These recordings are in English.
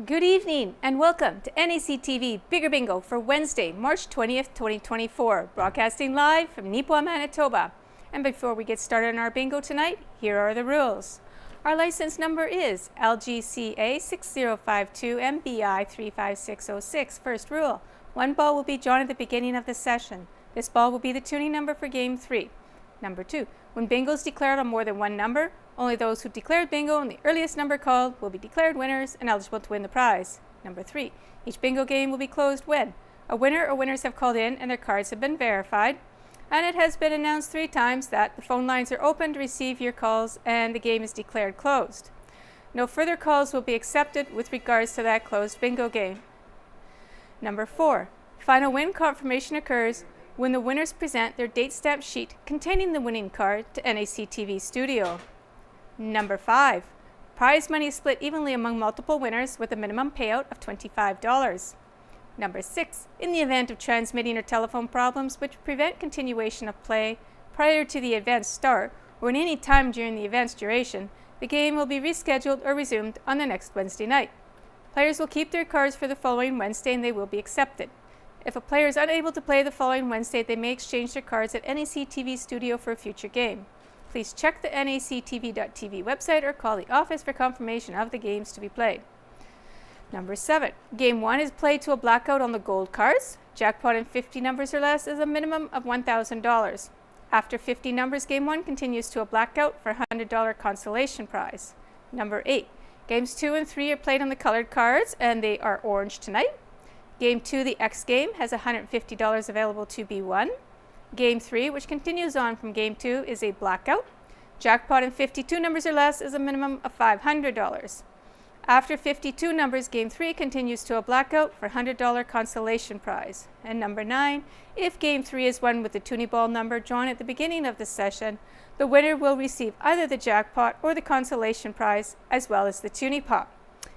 Good evening and welcome to NACTV Bigger Bingo for Wednesday, March 20th, 2024, broadcasting live from Nipawin, Manitoba. And before we get started on our bingo tonight, here are the rules. Our license number is LGCA 6052 MBI 35606. First rule, one ball will be drawn at the beginning of the session. This ball will be the tuning number for Game 3. Number 2, when bingo is declared on more than one number, only those who declared bingo on the earliest number called will be declared winners and eligible to win the prize. Number 3, each bingo game will be closed when a winner or winners have called in and their cards have been verified, and it has been announced 3 times that the phone lines are open to receive your calls and the game is declared closed. No further calls will be accepted with regards to that closed bingo game. Number 4, final win confirmation occurs when the winners present their date stamp sheet containing the winning card to NACTV Studio. Number 5, prize money is split evenly among multiple winners with a minimum payout of $25. Number 6, in the event of transmitting or telephone problems which prevent continuation of play prior to the event's start or at any time during the event's duration, the game will be rescheduled or resumed on the next Wednesday night. Players will keep their cards for the following Wednesday and they will be accepted. If a player is unable to play the following Wednesday, they may exchange their cards at NACTV Studio for a future game. Please check the nactv.tv website or call the office for confirmation of the games to be played. Number 7, Game 1 is played to a blackout on the gold cards. Jackpot in 50 numbers or less is a minimum of $1,000. After 50 numbers, Game 1 continues to a blackout for a $100 consolation prize. Number 8, Games 2 and 3 are played on the colored cards and they are orange tonight. Game 2, the X game, has $150 available to be won. Game 3, which continues on from Game 2, is a blackout. Jackpot in 52 numbers or less is a minimum of $500. After 52 numbers, Game 3 continues to a blackout for a $100 consolation prize. And number 9, if Game 3 is won with the tuning ball number drawn at the beginning of the session, the winner will receive either the jackpot or the consolation prize, as well as the tuning pop.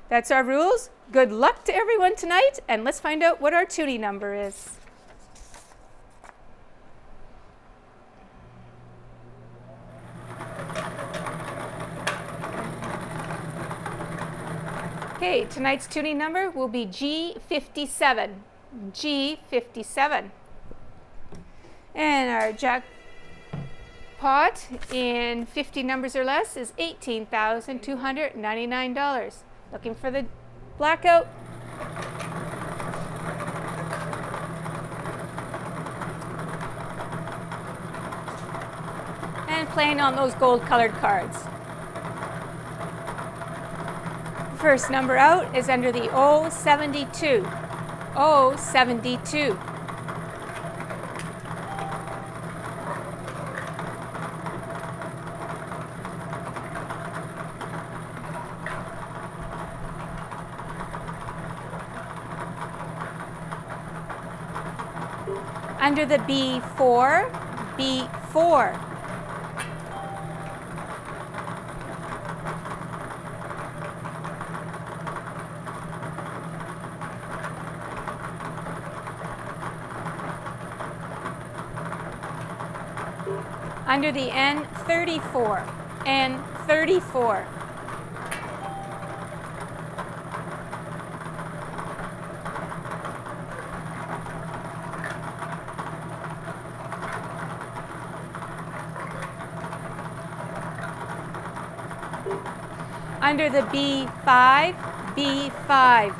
That's our rules. Good luck to everyone tonight, and let's find out what our tuning number is. Okay, tonight's tuning number will be G57. G57. And our jackpot in 50 numbers or less is $18,299. Looking for the blackout. And playing on those gold colored cards. First number out is under the 072. 072. Under the B4, B4. Under the N34, N34. Under the B5, B5.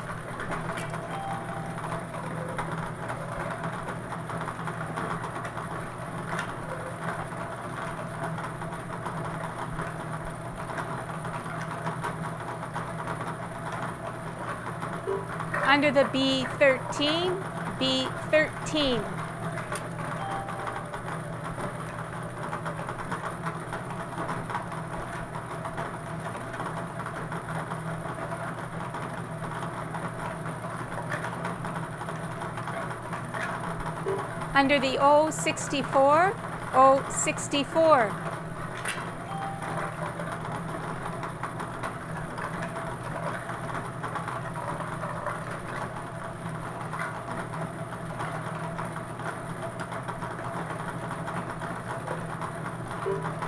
Under the B13, B13. Under the O64, O64.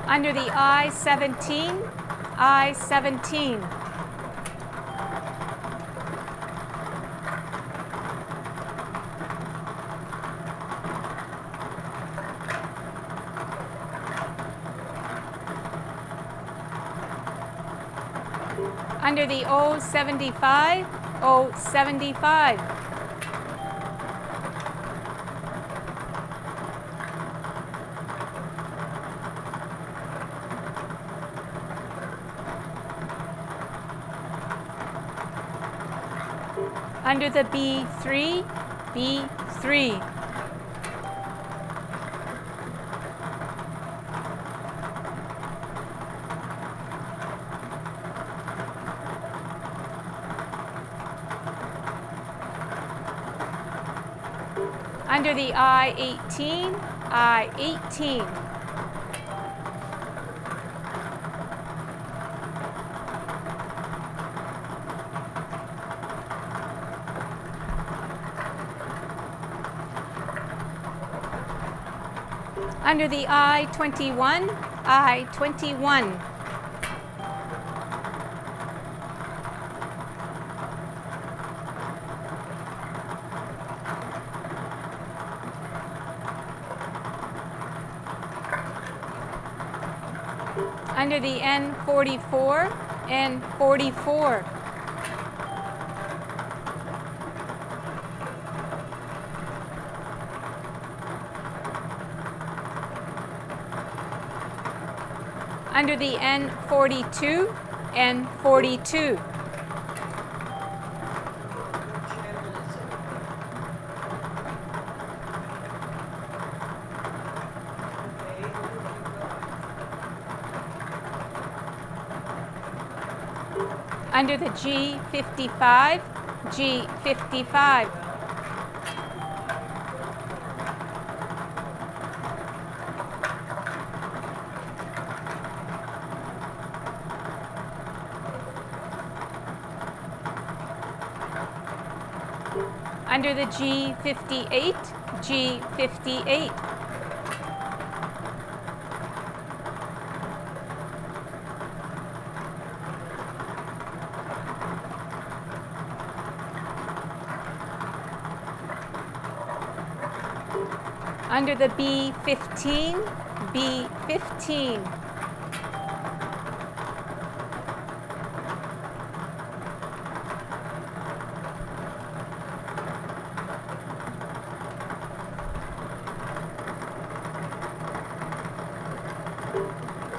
Under the I-17, I-17. Under the O75, O75. Under the B3, B3. Under the I18, I18. Under the I21, I21. Under the N44, N44. Under the N42, N42. Under the G55, G55. Under the G58, G58. Under the B15, B15.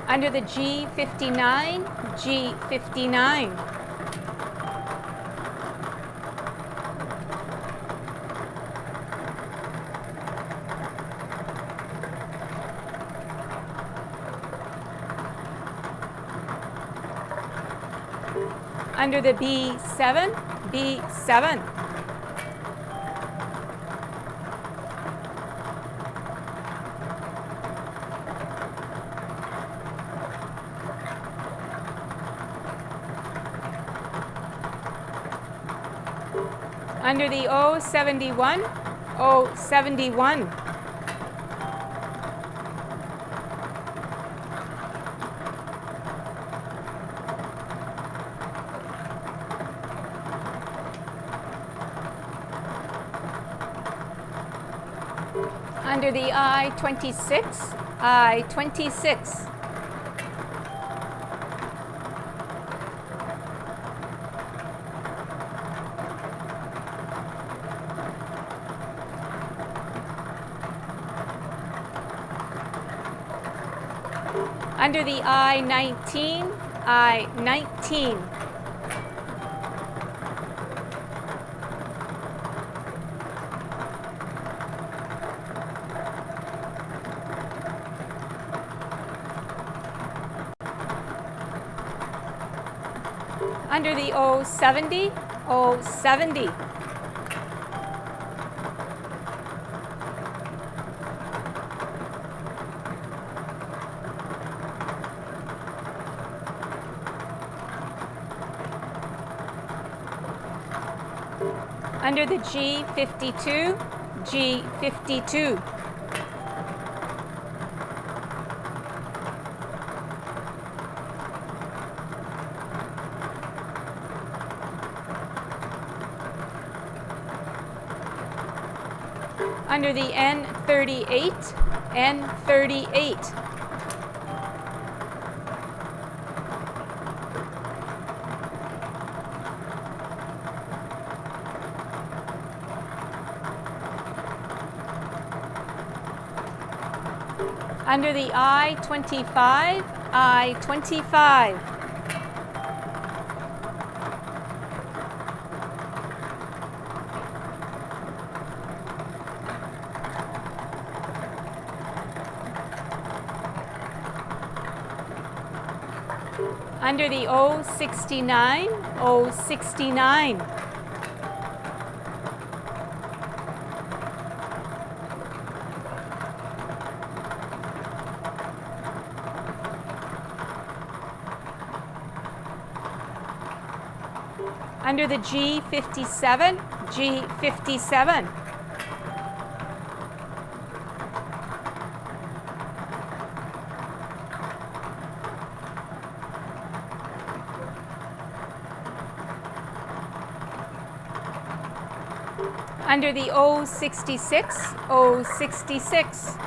Under the G59, G59. Under the B7, B7. Under the O71, O71. Under the I26, I26. Under the I19, I19. Under the O70, O70. Under the G52, G52. Under the N38, N38. Under the I-25, I-25. Under the O-69, O-69. Under the G57, G57. Under the O66, O66.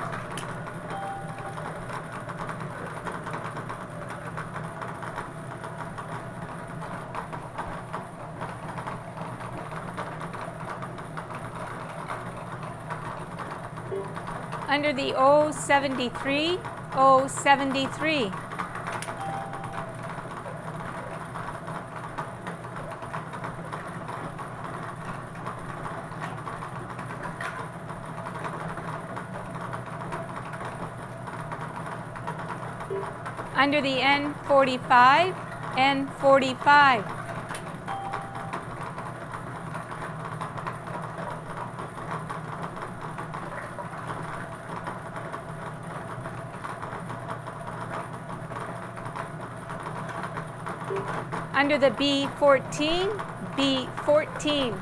Under the O73, O73. Under the N45, N45. Under the B14, B14.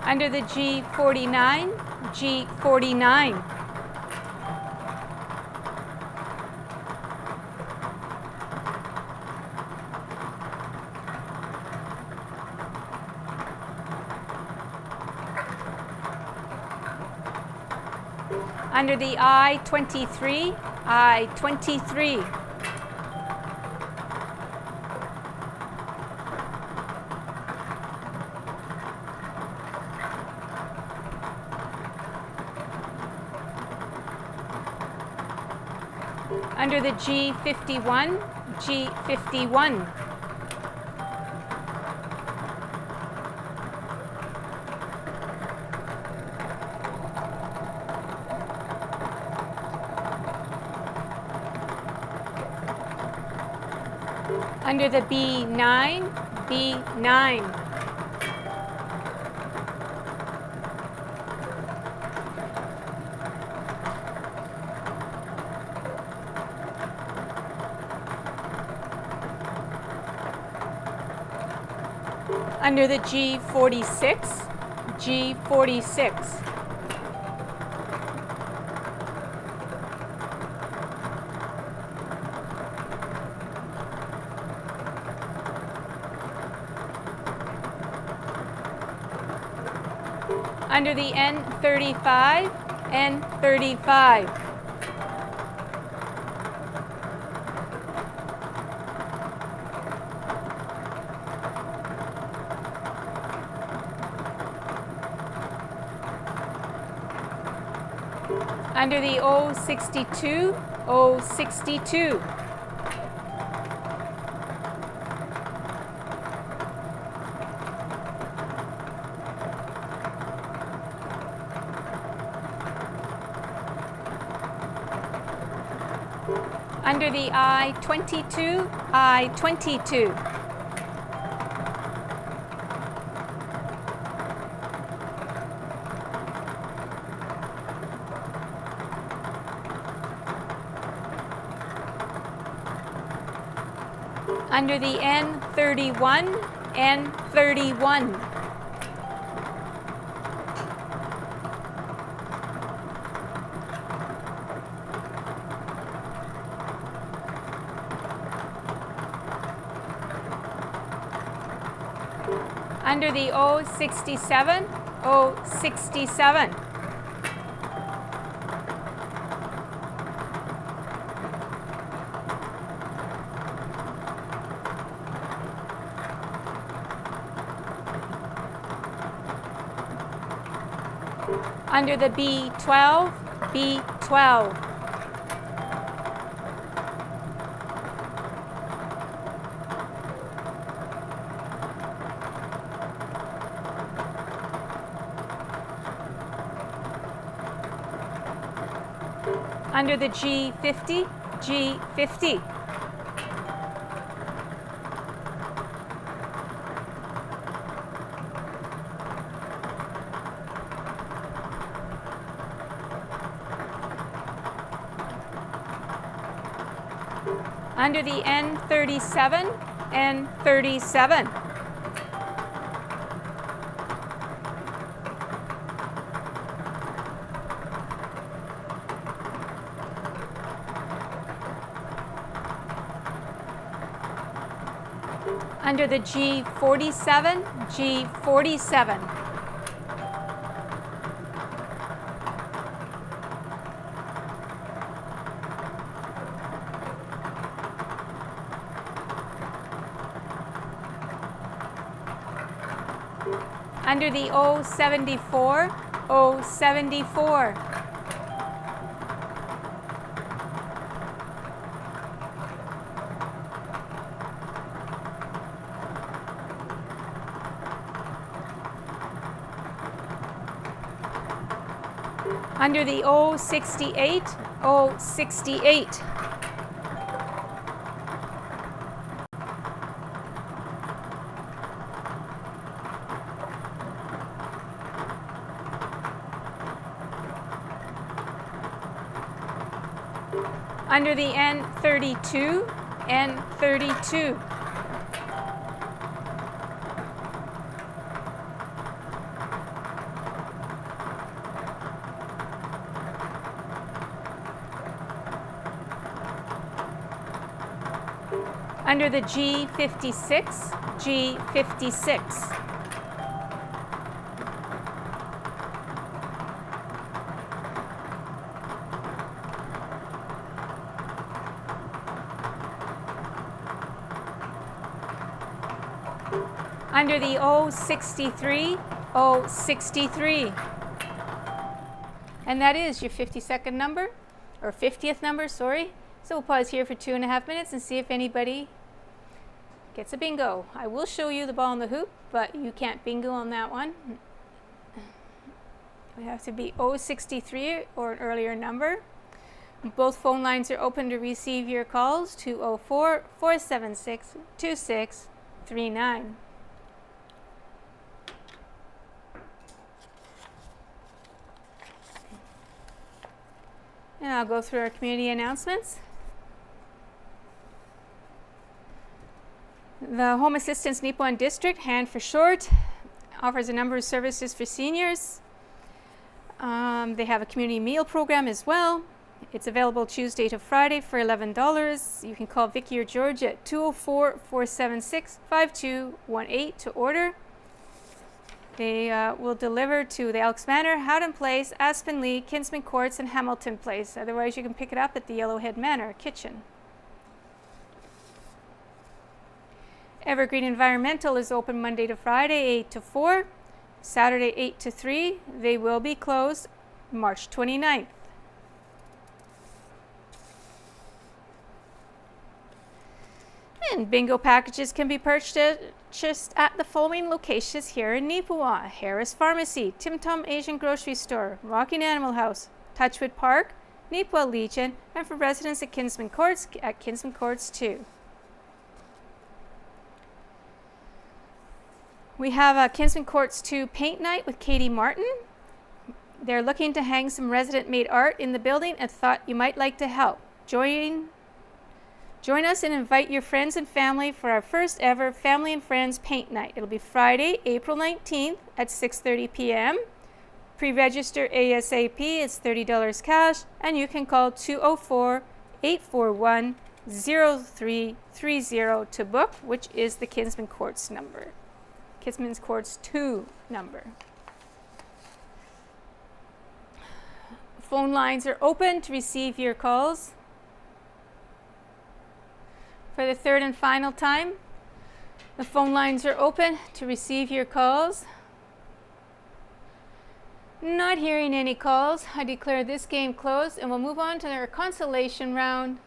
Under the G49, G49. Under the I-23, I-23. Under the G51, G51. Under the B9, B9. Under the G46, G46. Under the N35, N35. Under the O62, O62. Under the I-22, I-22. Under the N31, N31. Under the O67, O67. Under the B12, B12. Under the G50, G50. Under the N37, N37. Under the G47, G47. Under the O74, O74. Under the O68, O68. Under the N32, N32. Under the G56, G56. Under the O63, O63. And that is your 50-second number, or 50th number, sorry. So we'll pause here for 2.5 minutes and see if anybody gets a bingo. I will show you the ball in the hoop, but you can't bingo on that one. It would have to be O63 or an earlier number. Both phone lines are open to receive your calls, 204-476-2639. And I'll go through our community announcements. The Home Assistance Nipawin District, HAND for short, offers a number of services for seniors. They have a community meal program as well. It's available Tuesday to Friday for $11. You can call Vicky or George at 204-476-5218 to order. They will deliver to the Elks Manor, Howden Place, Aspen Lee, Kinsman Courts, and Hamilton Place. Otherwise, you can pick it up at the Yellowhead Manor kitchen. Evergreen Environmental is open Monday to Friday, 8 to 4. Saturday, 8 to 3. They will be closed March 29th. And bingo packages can be purchased at the following locations here in Nipawin: Harris Pharmacy, Tim Tam Asian Grocery Store, Rocking Animal House, Touchwood Park, Nipawin Legion, and for residents at Kinsman Courts, at Kinsman Courts 2. We have a Kinsman Courts 2 paint night with Katie Martin. They're looking to hang some resident-made art in the building and thought you might like to help. Join us and invite your friends and family for our first ever Family and Friends Paint Night. It'll be Friday, April 19th at 6:30 p.m. Pre-register ASAP. It's $30 cash, and you can call 204-841-0330 to book, which is the Kinsman Courts number. Kinsman Courts 2 number. Phone lines are open to receive your calls. For the third and final time, the phone lines are open to receive your calls. Not hearing any calls, I declare this game closed and we'll move on to our consolation round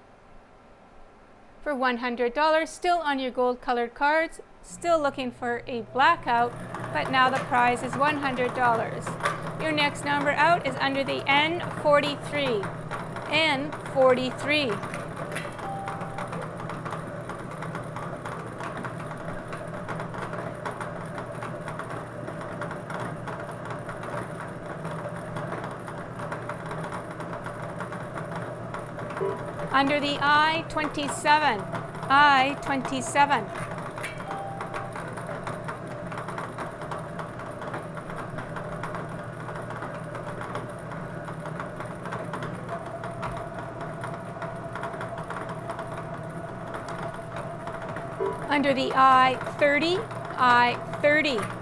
for $100. Still on your gold colored cards, still looking for a blackout, but now the prize is $100. Your next number out is under the N43. N43. Under the I-27, I-27. Under the I-30, I-30.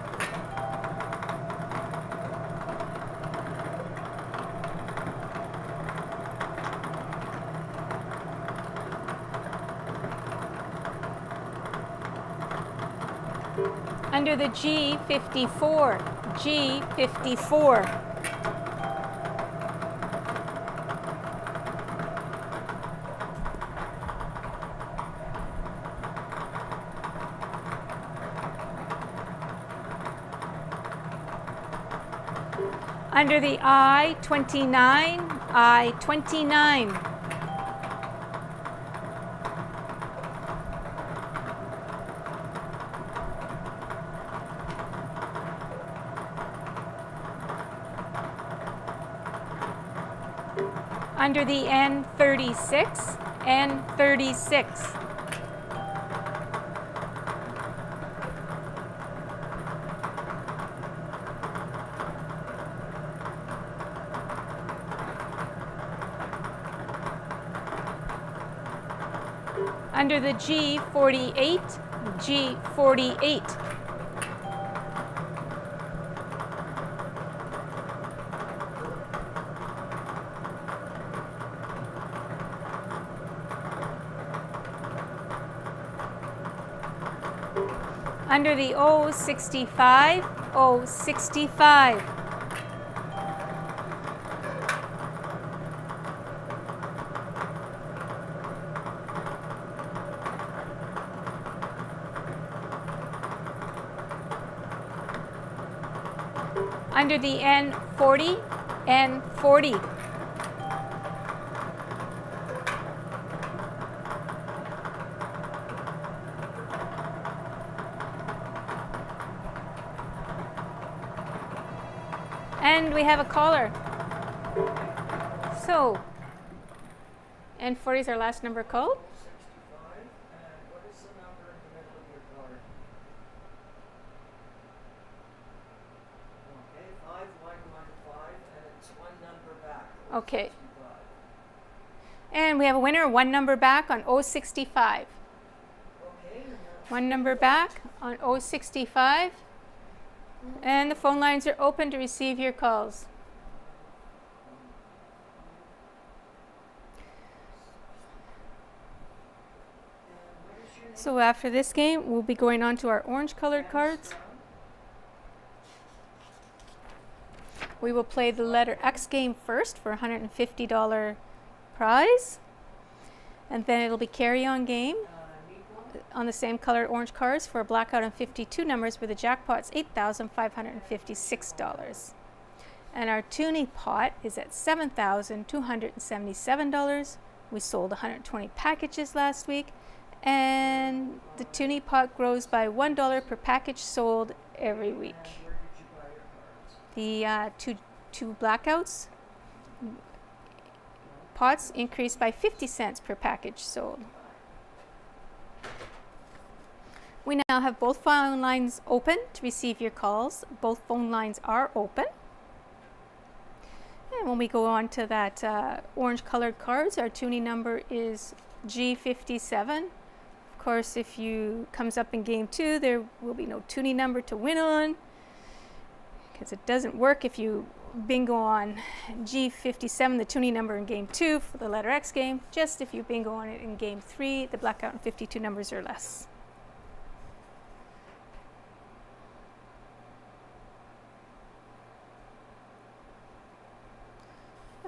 Under the G54, G54. Under the I-29, I-29. Under the N36, N36. Under the G48, G48. Under the O65, O65. Under the N40, N40. And we have a caller. So, N40 is our last number called. 65, and what is the number in the middle of your card? Okay, 5115, and it's one number back. Okay. 65. And we have a winner, one number back on 065. Okay, and One number back on 065. And the phone lines are open to receive your calls. So after this game, we'll be going on to our orange colored cards. We will play the letter X game first for a $150 prize. And then it'll be carry-on game on the same colored orange cards for a blackout on 52 numbers where the jackpot's $8,556. And our tuning pot is at $7,277. We sold 120 packages last week, and the tuning pot grows by $1 per package sold every week. where did you buy your cards? The two blackouts pots increased by 50 cents per package sold. We now have both phone lines open to receive your calls. Both phone lines are open. And when we go on to that orange colored cards, our tuning number is G57. Of course, if you comes up in game 2, there will be no tuning number to win on, because it doesn't work if you bingo on G57, the tuning number in game 2 for the letter X game, just if you bingo on it in game 3, the blackout and 52 numbers or less.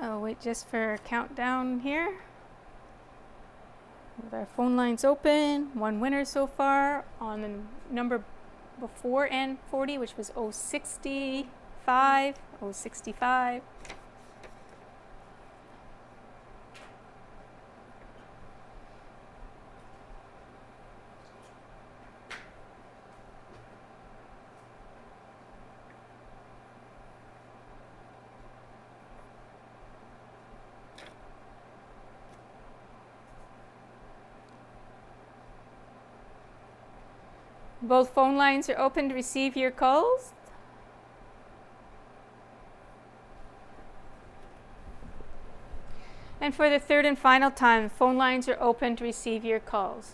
I'll wait just for a countdown here. With our phone lines open, one winner so far on the number before N40, which was 065, 065. Both phone lines are open to receive your calls. And for the third and final time, phone lines are open to receive your calls.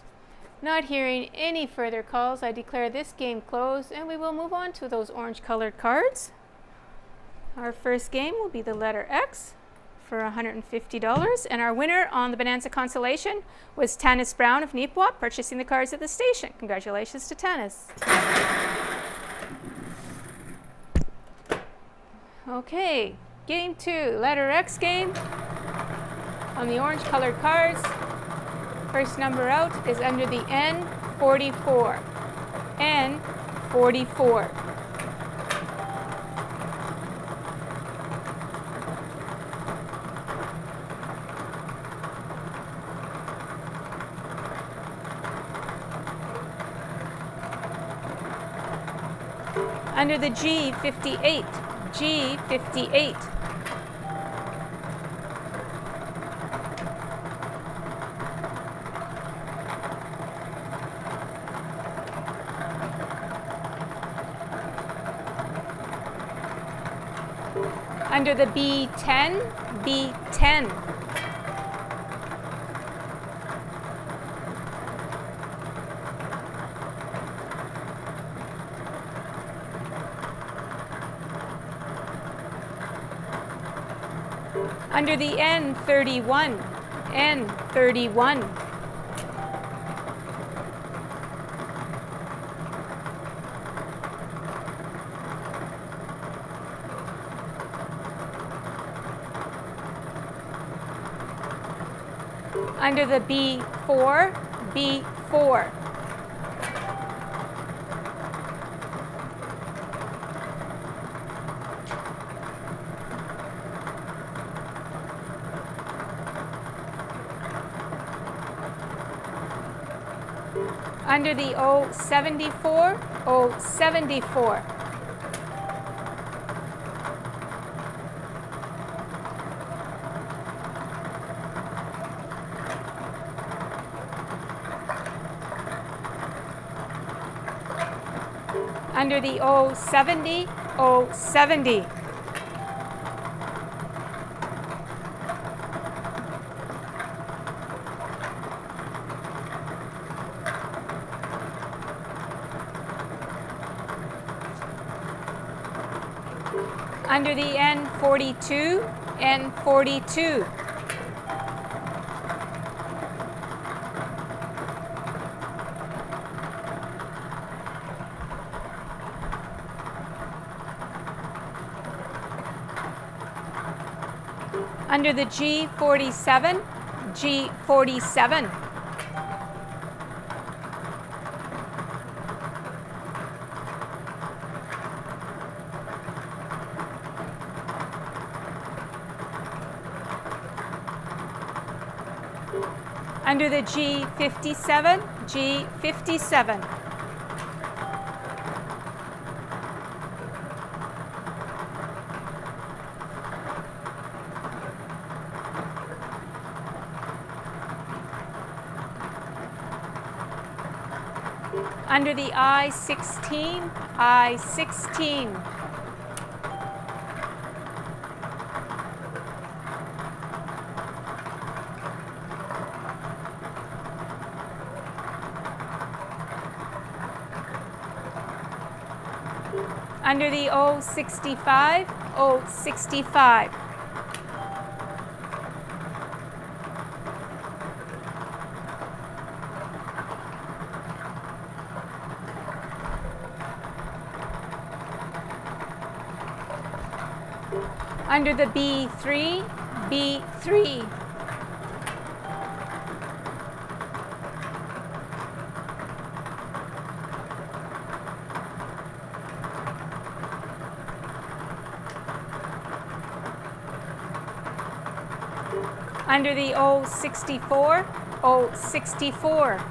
Not hearing any further calls, I declare this game closed, and we will move on to those orange colored cards. Our first game will be the letter X for $150, and our winner on the Bonanza Consolation was Tanis Brown of Nipawin, purchasing the cards at the station. Congratulations to Tanis. Okay, game 2, letter X game. On the orange colored cards, first number out is under the N44. N44. Under the G58, G58. Under the B10, B10. Under the N31, N31. Under the B4, B4. Under the O74, O74. Under the O70, O70. Under the N42, N42. Under the G47, G47. Under the G57, G57. Under the I16, I16. Under the O65, O65. Under the B3, B3. Under the O64, O64.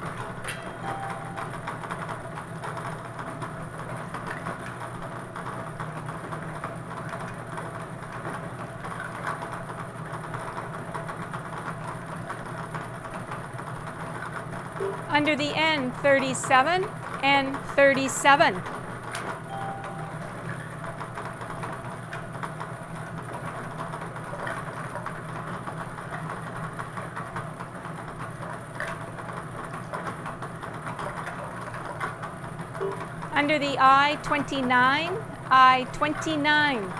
Under the N37, N37. Under the I-29, I-29.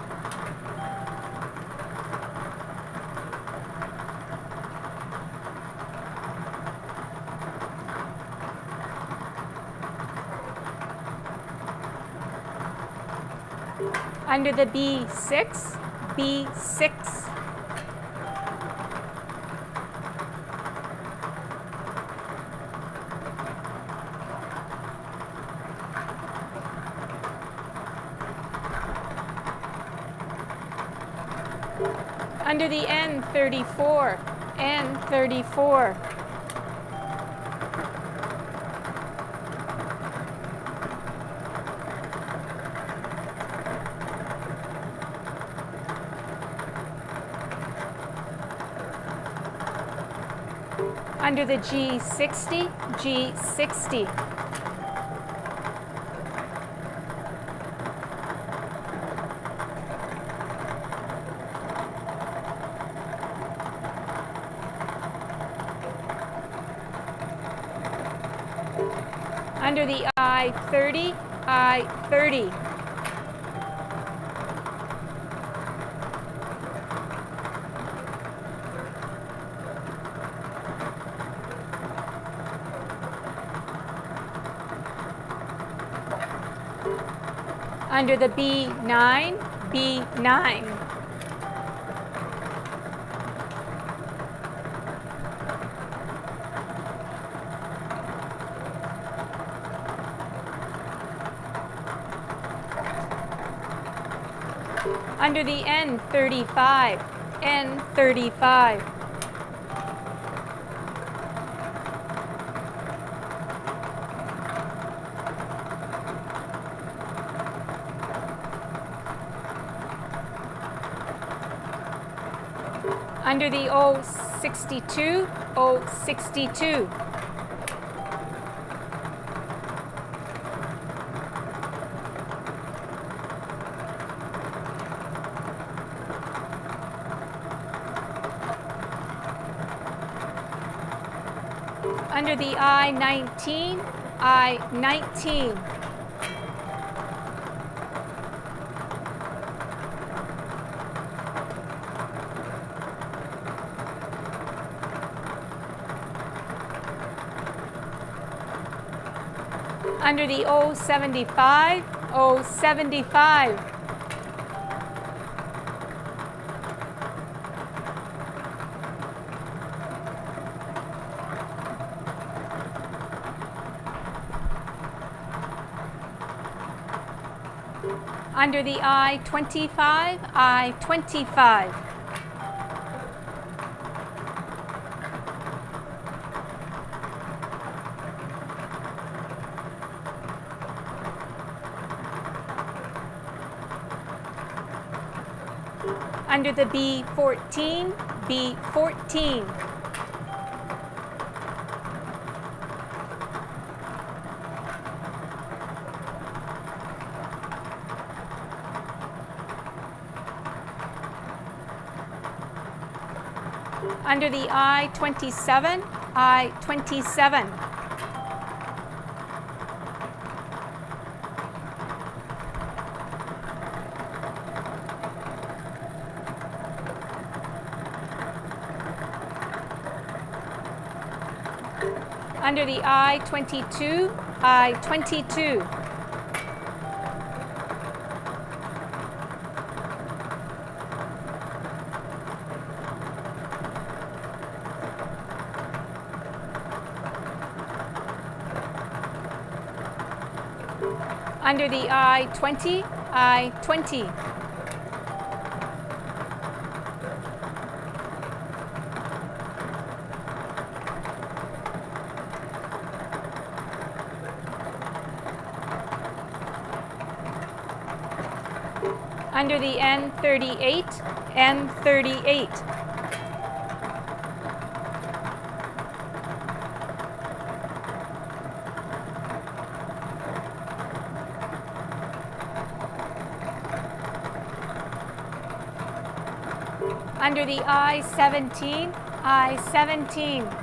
Under the B6, B6. Under the N34, N34. Under the G60, G60. Under the I-30, I-30. Under the B9, B9. Under the N35, N35. Under the O62, O62. Under the I-19, I-19. Under the O75, O75. Under the I-25, I-25. Under the B14, B14. Under the I-27, I-27. Under the I-22, I-22. Under the I-20, I-20. Under the N38, N38. Under the I-17, I-17.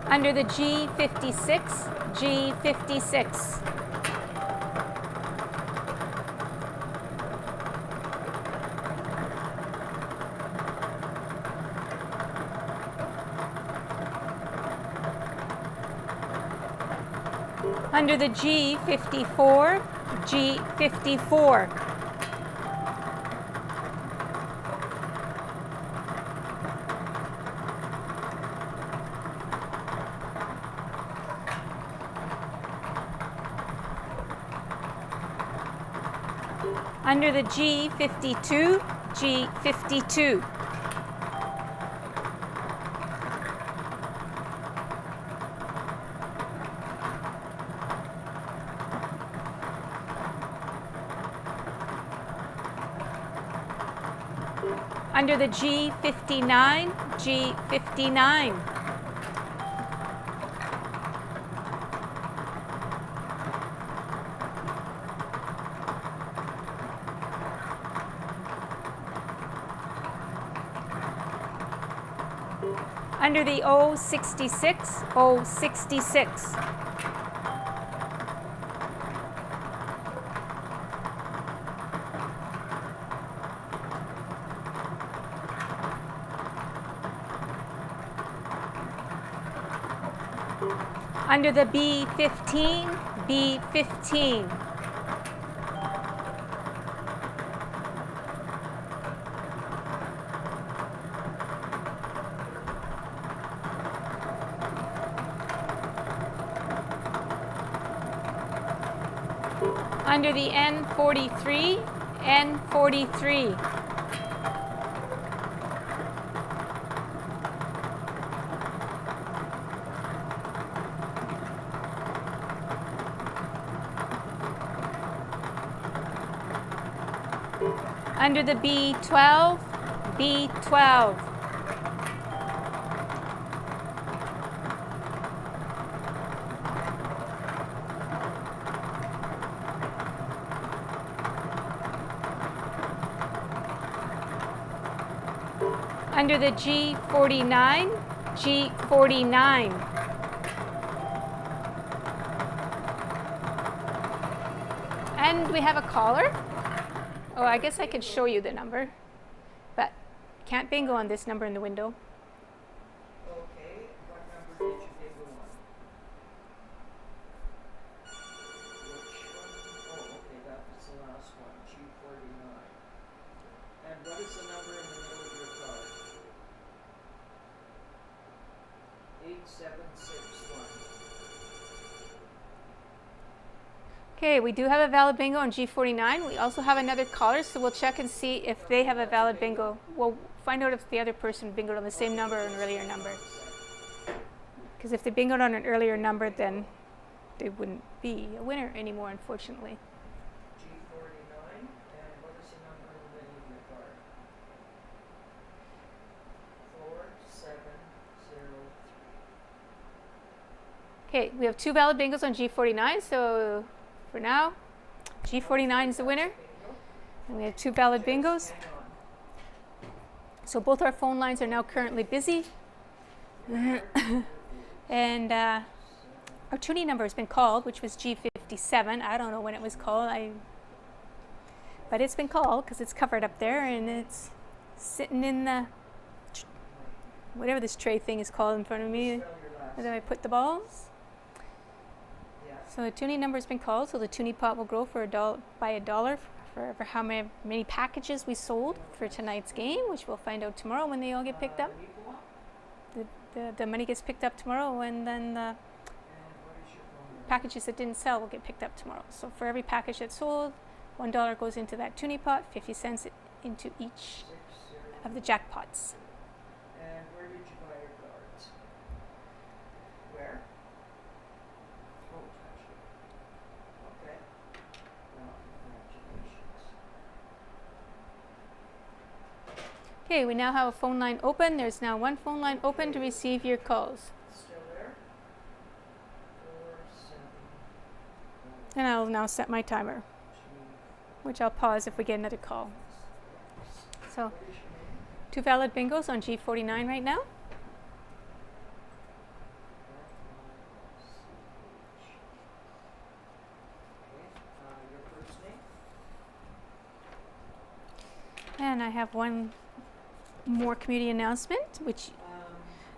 Under the G56, G56. Under the G54, G54. Under the G52, G52. Under the G59, G59. Under the O66, O66. Under the B15, B15. Under the N43, N43. Under the B12, B12. Under the G49, G49. And we have a caller. Oh, I guess I could show you the number, but can't bingo on this number in the window. Okay, what number did you bingo on? Which one? Oh, okay, that was the last one, G49. And what is the number in the middle of your card? 8761. Okay, we do have a valid bingo on G49. We also have another caller, so we'll check and see if they have a valid bingo. We'll find out if the other person bingoed on the same number or an earlier number. Because if they bingoed on an earlier number, then they wouldn't be a winner anymore, unfortunately. G49, and what is the number in the middle of your card? 4703. Okay, we have two valid bingos on G49, so for now, G49 is the winner. And we have two valid bingos. So both our phone lines are now currently busy. And our tuning number has been called, which was G57. I don't know when it was called, but it's been called because it's covered up there and it's sitting in the, whatever this tray thing is called in front of me. Where do I put the balls? Yes. So the tuning number has been called, so the tuning pot will grow for by $1 for how many packages we sold for tonight's game, which we'll find out tomorrow when they all get picked up. The money gets picked up tomorrow, and then the packages that didn't sell will get picked up tomorrow. So for every package that's sold, $1 goes into that tuning pot, 50 cents into each of the jackpots. And where did you buy your cards? Where? Oh, actually. Okay. Well, congratulations. Okay, we now have a phone line open. There's now one phone line open to receive your calls. Still there? 4, 7, And I'll now set my timer, 2, which I'll pause if we get another call. So what is your name? 2 valid bingos on G49 right now. Your first name? And I have one more community announcement, which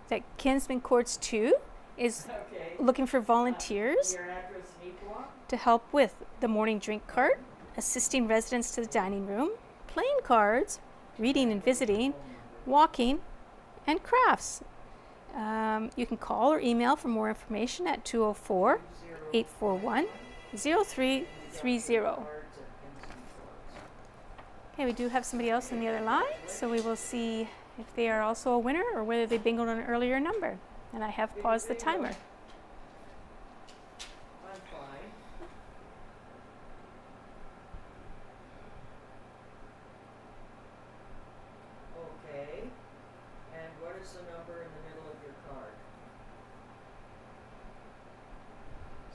that Kinsman Courts 2 is Okay. looking for volunteers Your address, Nipua? to help with the morning drink cart, assisting residents to the dining room, playing cards, reading and visiting, walking, and crafts. You can call or email for more information at 204-841-0330. Okay, we do have somebody else on the other line, so we will see if they are also a winner or whether they bingoed on an earlier number. And I have paused the timer. I'm fine. Okay. And what is the number in the middle of your card?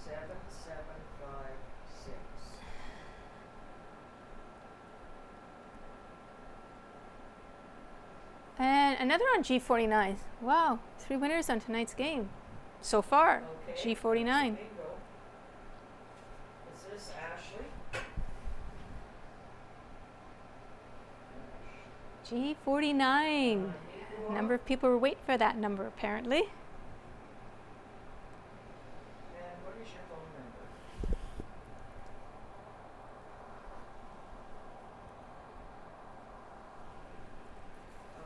7756. And another on G49. Wow, 3 winners on tonight's game so far. Okay. G49. Bingo. Is this Ashley? G49. A number of people were waiting for that number, apparently. And what is your phone number?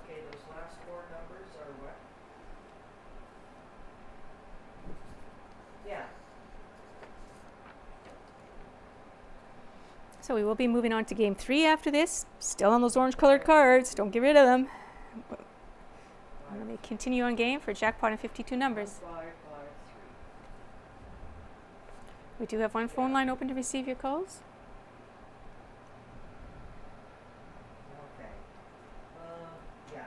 Okay, those last 4 numbers are what? Yeah. So we will be moving on to game 3 after this. Still on those orange colored cards. Don't get rid of them. Let me continue on game for jackpot and 52 numbers. 553. We do have one phone line open to receive your calls. Okay. Yeah.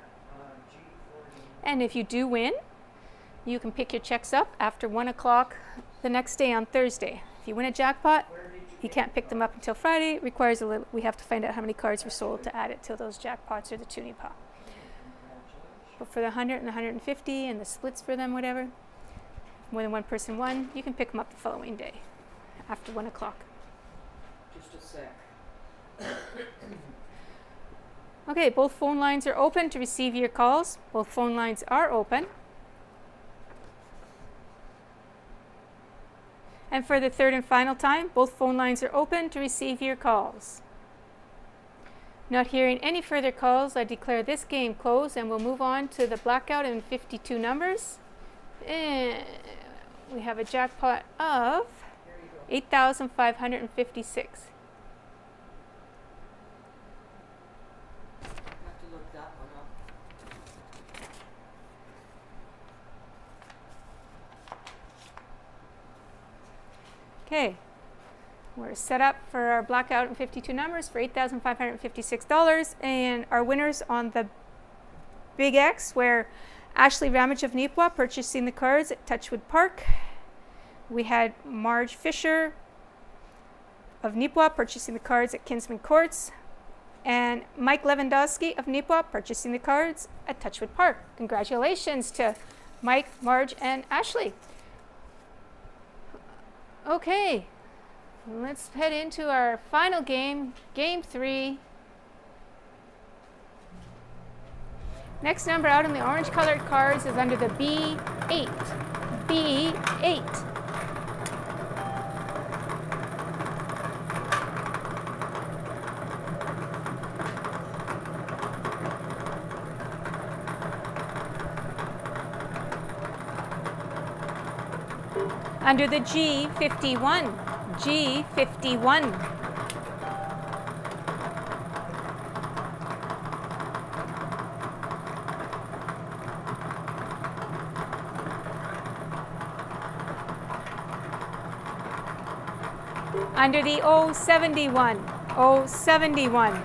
G40. And if you do win, you can pick your checks up after 1 o'clock the next day on Thursday. If you win a jackpot, Where did you can't pick them up until Friday. It requires a little, we have to find out how many cards were sold to add it to those jackpots or the tuning pot. But for the 100 and the 150 and the splits for them, whatever, more than one person won, you can pick them up the following day after 1 o'clock. Just a sec. Okay, both phone lines are open to receive your calls. Both phone lines are open. And for the third and final time, both phone lines are open to receive your calls. Not hearing any further calls, I declare this game closed and we'll move on to the blackout and 52 numbers. And we have a jackpot of Here you go. 8,556. Have to look that one up. Okay, we're set up for our blackout and 52 numbers for $8,556, and our winners on the Big X were Ashley Ramage of Nipua purchasing the cards at Touchwood Park. We had Marge Fisher of Nipua purchasing the cards at Kinsman Courts, and Mike Lewandowski of Nipua purchasing the cards at Touchwood Park. Congratulations to Mike, Marge, and Ashley. Okay, let's head into our final game, Game 3. Next number out on the orange colored cards is under the B8. B8. Under the G, 51. G, 51. Under the O, 71. O, 71.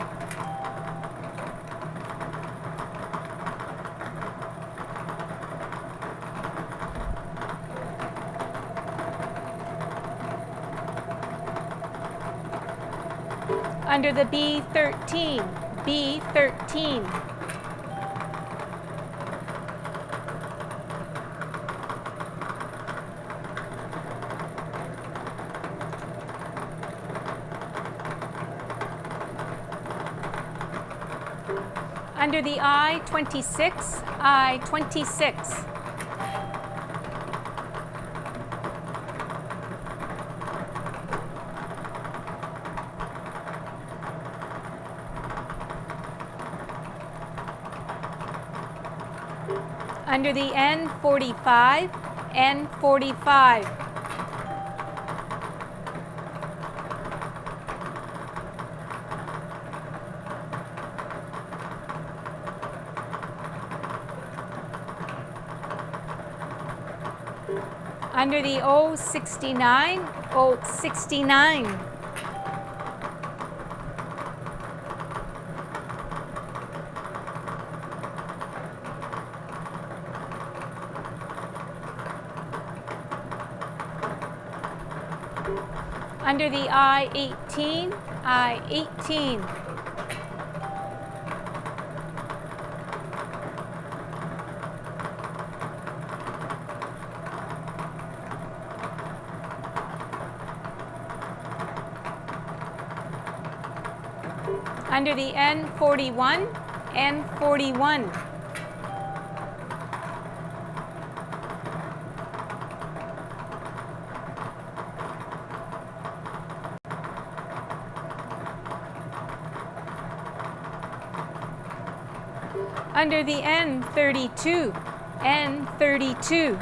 Under the B, 13. B, 13. Under the I, 26. I, 26. Under the N, 45. N, 45. Under the O, 69. O, 69. Under the I, 18. I, 18. Under the N, 41. N, 41. Under the N, 32. N, 32.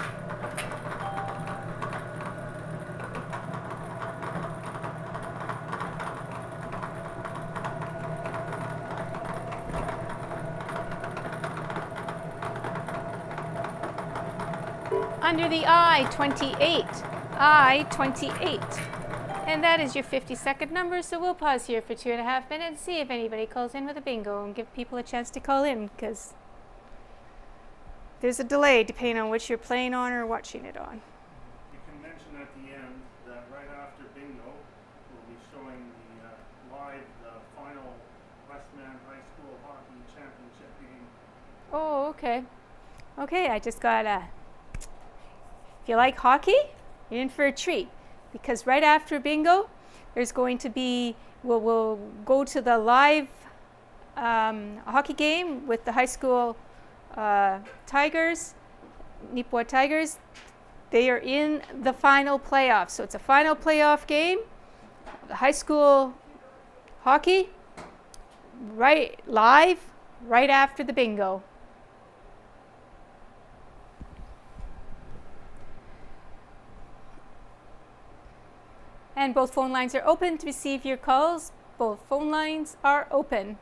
Under the I, 28. I, 28. And that is your 50-second number, so we'll pause here for 2.5 minutes, see if anybody calls in with a bingo, and give people a chance to call in, because there's a delay depending on which you're playing on or watching it on. You can mention at the end that right after bingo, we'll be showing the final Westman High School Hockey Championship game. Oh, okay. Okay, I just got a... If you like hockey, you're in for a treat. Because right after bingo, there's going to be, we'll go to the live hockey game with the high school Tigers, Nipua Tigers. They are in the final playoffs. So it's a final playoff game, the high school hockey, right live, right after the bingo. And both phone lines are open to receive your calls. Both phone lines are open.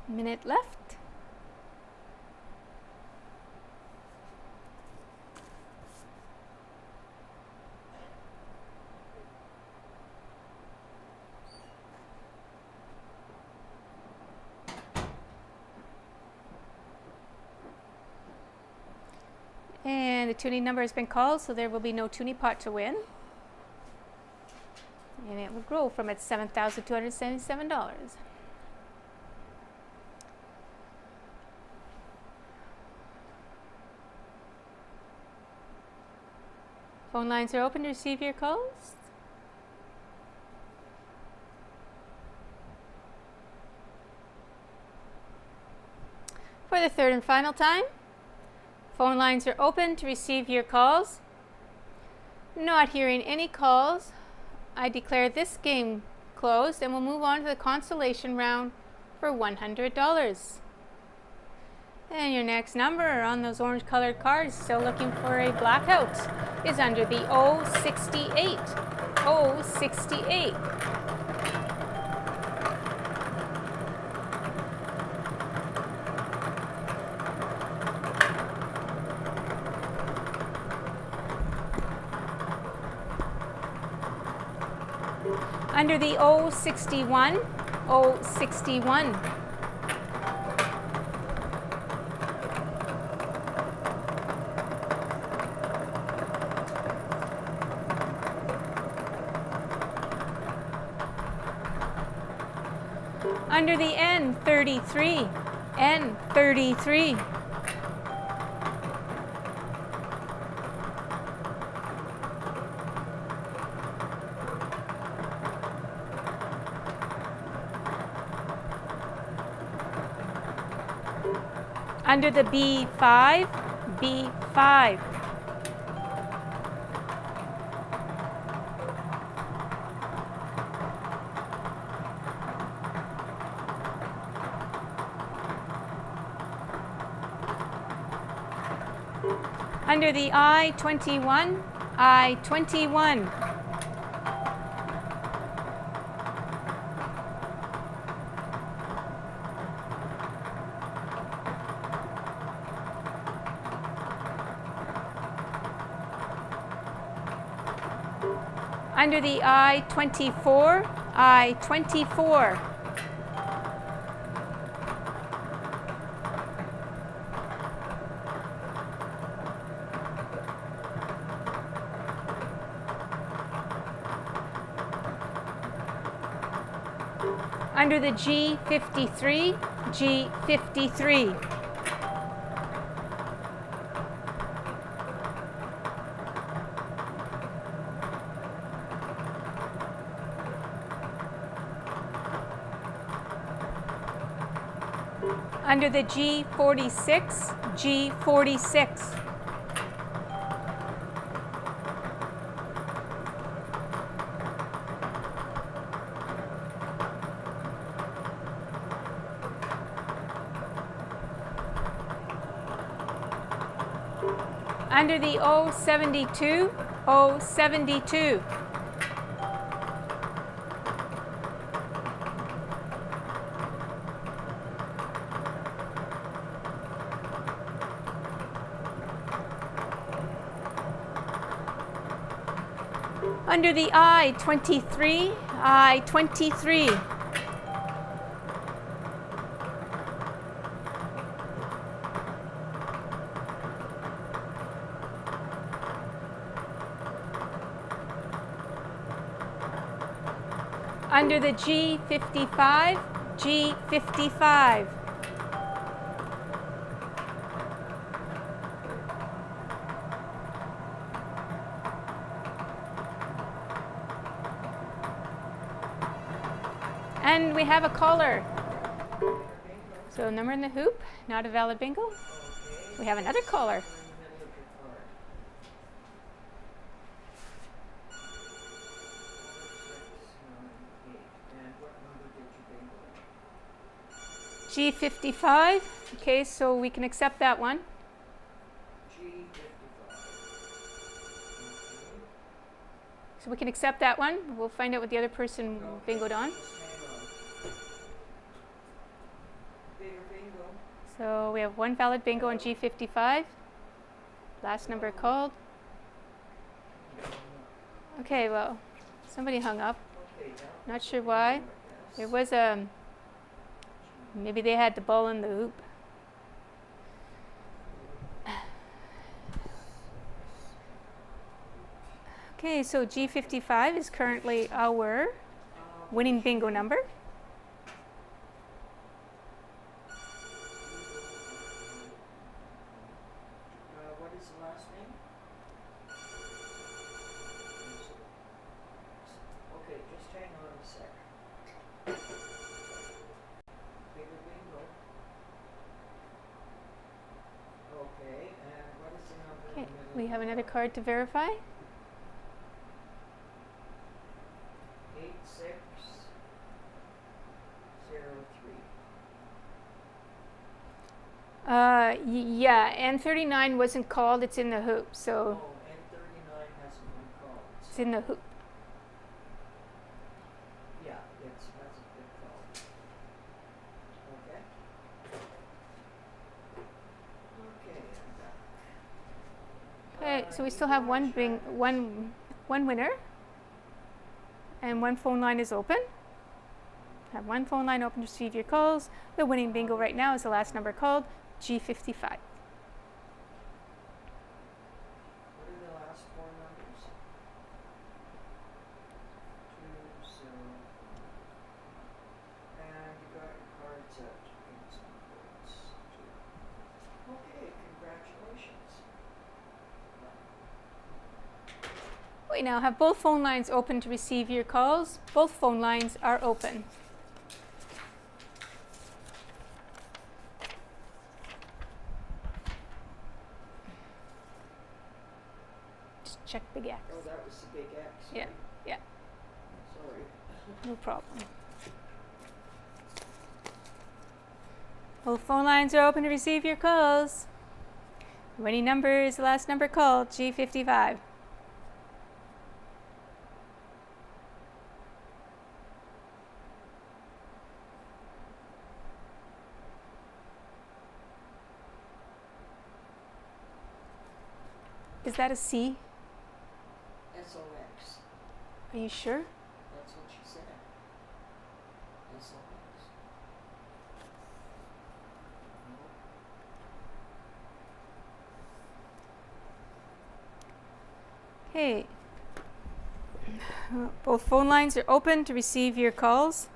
Minute left. And the tuning number has been called, so there will be no tuning pot to win. And it will grow from its $7,277. Phone lines are open to receive your calls. the third and final time, phone lines are open to receive your calls. Not hearing any calls, I declare this game closed and we'll move on to the consolation round for $100. And your next number on those orange colored cards, still looking for a blackout, is under the 068. 068. Under the 061, 061. Under the N33, N33. Under the B5, B5. Under the I-21, I-21. Under the I-24, I-24. Under the G53, G53. Under the G46, G46. Under the O72, O72. Under the I-23, I-23. Under the G55, G55. And we have a caller. So number in the hoop, not a valid bingo. We have another caller. G55. Okay, so we can accept that one. So we can accept that one. We'll find out what the other person bingoed on. So we have one valid bingo on G55. Last number called. Okay, well, somebody hung up. Not sure why. There was a, maybe they had the ball in the hoop. Okay, so G55 is currently our winning bingo number. What is the last name? Okay, just hang on a sec. Bigger bingo. another card to verify. 8603. Yeah, and 39 wasn't called. It's in the hoop, so Oh, N39 hasn't been called. it's in the hoop. Yeah, that's a good call. Okay. Okay, I'm back. Okay, so we still have one winner, and one phone line is open. Have one phone line open to receive your calls. The winning bingo right now is the last number called, G55. What are the last four numbers? 20. And you got your cards at some points too. Okay, congratulations. We now have both phone lines open to receive your calls. Both phone lines are open. Just check Big X. Oh, that was the big X. Yeah, right? yeah, Sorry. no problem. Both phone lines are open to receive your calls. Winning number is the last number called, G55. Is that a C? SOX. Are you sure? That's what she said. SOX. Okay. Both phone lines are open to receive your calls.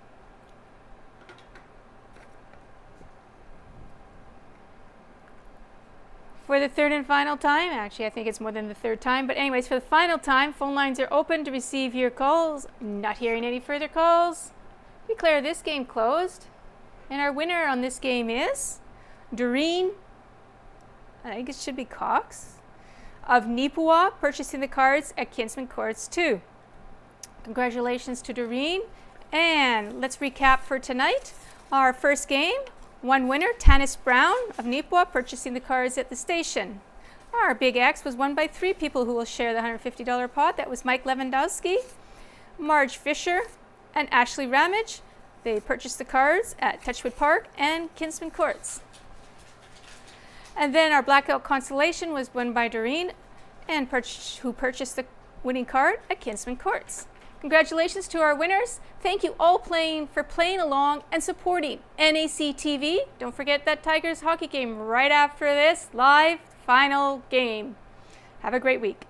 For the third and final time, actually I think it's more than the third time, but anyways, for the final time, phone lines are open to receive your calls. Not hearing any further calls, declare this game closed. And our winner on this game is Doreen, I think it should be Cox, of Neepawa, purchasing the cards at Kinsman Courts 2. Congratulations to Doreen. And let's recap for tonight. Our first game, one winner, Tanis Brown of Neepawa, purchasing the cards at the station. Our Big X was won by 3 people who will share the $150 pot. That was Mike Lewandowski, Marge Fisher, and Ashley Ramage. They purchased the cards at Touchwood Park and Kinsman Courts. And then our Blackout Constellation was won by Doreen, and who purchased the winning card at Kinsman Courts. Congratulations to our winners. Thank you all for playing along and supporting NACTV. Don't forget that Tigers hockey game right after this live final game. Have a great week.